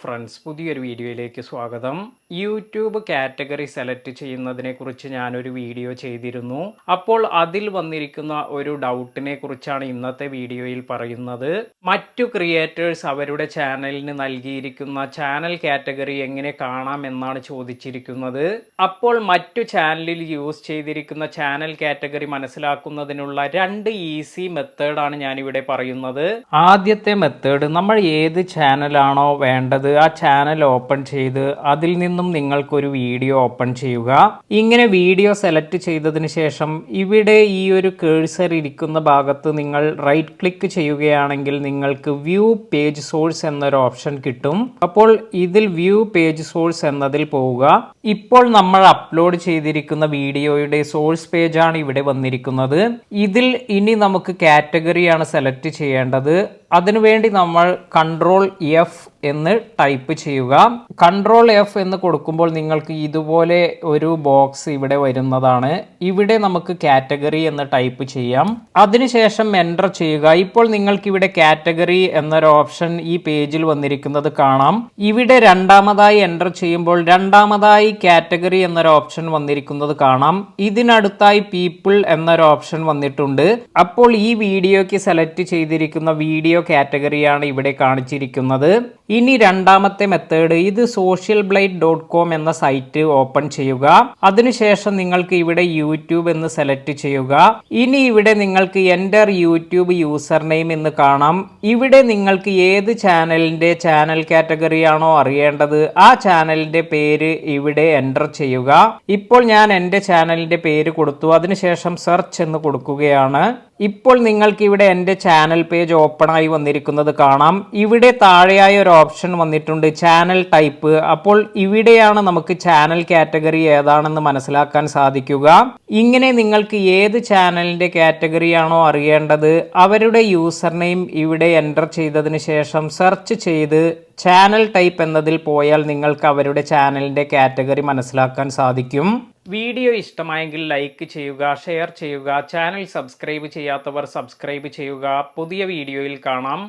Friends, പുതിയൊരു വീഡിയോയിലേക്ക് സ്വാഗതം. യൂട്യൂബ് കാറ്റഗറി സെലക്ട് ചെയ്യുന്നതിനെ കുറിച്ച് ഞാനൊരു വീഡിയോ ചെയ്തിരുന്നു. അപ്പോൾ അതിൽ വന്നിരിക്കുന്ന ഒരു ഡൗട്ടിനെ കുറിച്ചാണ് ഇന്നത്തെ വീഡിയോയിൽ പറയുന്നത്. മറ്റു ക്രിയേറ്റേഴ്സ് അവരുടെ ചാനലിന് നൽകിയിരിക്കുന്ന ചാനൽ കാറ്റഗറി എങ്ങനെ കാണാം എന്നാണ് ചോദിച്ചിരിക്കുന്നത്. അപ്പോൾ മറ്റു ചാനലിൽ യൂസ് ചെയ്തിരിക്കുന്ന ചാനൽ കാറ്റഗറി മനസ്സിലാക്കുന്നതിനുള്ള രണ്ട് ഈസി മെത്തേഡാണ് ഞാനിവിടെ പറയുന്നത്. ആദ്യത്തെ മെത്തേഡ്, നമ്മൾ ഏത് ചാനലാണോ വേണ്ടത് ആ ചാനൽ ഓപ്പൺ ചെയ്ത് അതിൽ നിന്നും നിങ്ങൾക്കൊരു വീഡിയോ ഓപ്പൺ ചെയ്യുക. ഇങ്ങനെ വീഡിയോ സെലക്ട് ചെയ്തതിന് ശേഷം ഇവിടെ ഈ ഒരു കേഴ്സർ ഇരിക്കുന്ന ഭാഗത്ത് നിങ്ങൾ റൈറ്റ് ക്ലിക്ക് ചെയ്യുകയാണെങ്കിൽ നിങ്ങൾക്ക് വ്യൂ പേജ് സോഴ്സ് എന്നൊരു ഓപ്ഷൻ കിട്ടും. അപ്പോൾ ഇതിൽ വ്യൂ പേജ് സോഴ്സ് എന്നതിൽ പോവുക. ഇപ്പോൾ നമ്മൾ അപ്ലോഡ് ചെയ്തിരിക്കുന്ന വീഡിയോയുടെ സോഴ്സ് പേജാണ് ഇവിടെ വന്നിരിക്കുന്നത്. ഇതിൽ ഇനി നമുക്ക് കാറ്റഗറിയാണ് സെലക്ട് ചെയ്യേണ്ടത്. അതിനുവേണ്ടി നമ്മൾ കൺട്രോൾ എഫ് എന്ന് ടൈപ്പ് ചെയ്യുക. കൺട്രോൾ എഫ് എന്ന് കൊടുക്കുമ്പോൾ നിങ്ങൾക്ക് ഇതുപോലെ ഒരു ബോക്സ് ഇവിടെ വരുന്നതാണ്. ഇവിടെ നമുക്ക് കാറ്റഗറി എന്ന് ടൈപ്പ് ചെയ്യാം. അതിനുശേഷം എൻ്റർ ചെയ്യുക. ഇപ്പോൾ നിങ്ങൾക്ക് ഇവിടെ കാറ്റഗറി എന്നൊരു ഓപ്ഷൻ ഈ പേജിൽ വന്നിരിക്കുന്നത് കാണാം. ഇവിടെ രണ്ടാമതായി എൻ്റർ ചെയ്യുമ്പോൾ രണ്ടാമതായി കാറ്റഗറി എന്നൊരു ഓപ്ഷൻ വന്നിരിക്കുന്നത് കാണാം. ഇതിനടുത്തായി പീപ്പിൾ എന്നൊരു ഓപ്ഷൻ വന്നിട്ടുണ്ട്. അപ്പോൾ ഈ വീഡിയോയ്ക്ക് സെലക്ട് ചെയ്തിരിക്കുന്ന വീഡിയോ കാറ്റഗറിയാണ് ഇവിടെ കാണിച്ചിരിക്കുന്നത്. ഇനി രണ്ടാമത്തെ മെത്തേഡ്, ഇത് socialblade.com എന്ന സൈറ്റ് ഓപ്പൺ ചെയ്യുക. അതിനുശേഷം നിങ്ങൾക്ക് ഇവിടെ യൂട്യൂബ് എന്ന് സെലക്ട് ചെയ്യുക. ഇനി ഇവിടെ നിങ്ങൾക്ക് എൻ്റർ യൂട്യൂബ് യൂസർ നെയിം എന്ന് കാണാം. ഇവിടെ നിങ്ങൾക്ക് ഏത് ചാനലിന്റെ ചാനൽ കാറ്റഗറിയാണോ അറിയേണ്ടത് ആ ചാനലിന്റെ പേര് ഇവിടെ എൻ്റർ ചെയ്യുക. ഇപ്പോൾ ഞാൻ എൻ്റെ ചാനലിന്റെ പേര് കൊടുത്തു. അതിനുശേഷം സെർച്ച് എന്ന് കൊടുക്കുകയാണ്. ഇപ്പോൾ നിങ്ങൾക്ക് ഇവിടെ എൻ്റെ ചാനൽ പേജ് ഓപ്പൺ ആയി വന്നിരിക്കുന്നത് കാണാം. ഇവിടെ താഴെയായി ഒരു ഓപ്ഷൻ വന്നിട്ടുണ്ട്, ചാനൽ ടൈപ്പ്. അപ്പോൾ ഇവിടെയാണ് നമുക്ക് ചാനൽ കാറ്റഗറി ഏതാണെന്ന് മനസ്സിലാക്കാൻ സാധിക്കുക. ഇങ്ങനെ നിങ്ങൾക്ക് ഏത് ചാനലിന്റെ കാറ്റഗറിയാണോ അറിയേണ്ടത് അവരുടെ യൂസർ നെയിം ഇവിടെ എൻ്റർ ചെയ്തതിന് ശേഷം സെർച്ച് ചെയ്ത് ചാനൽ ടൈപ്പ് എന്നതിൽ പോയാൽ നിങ്ങൾക്ക് അവരുടെ ചാനലിന്റെ കാറ്റഗറി മനസ്സിലാക്കാൻ സാധിക്കും. വീഡിയോ ഇഷ്ടമായെങ്കിൽ ലൈക്ക് ചെയ്യുക, ഷെയർ ചെയ്യുക. ചാനൽ സബ്സ്ക്രൈബ് ചെയ്യാത്തവർ സബ്സ്ക്രൈബ് ചെയ്യുക. പുതിയ വീഡിയോയിൽ കാണാം.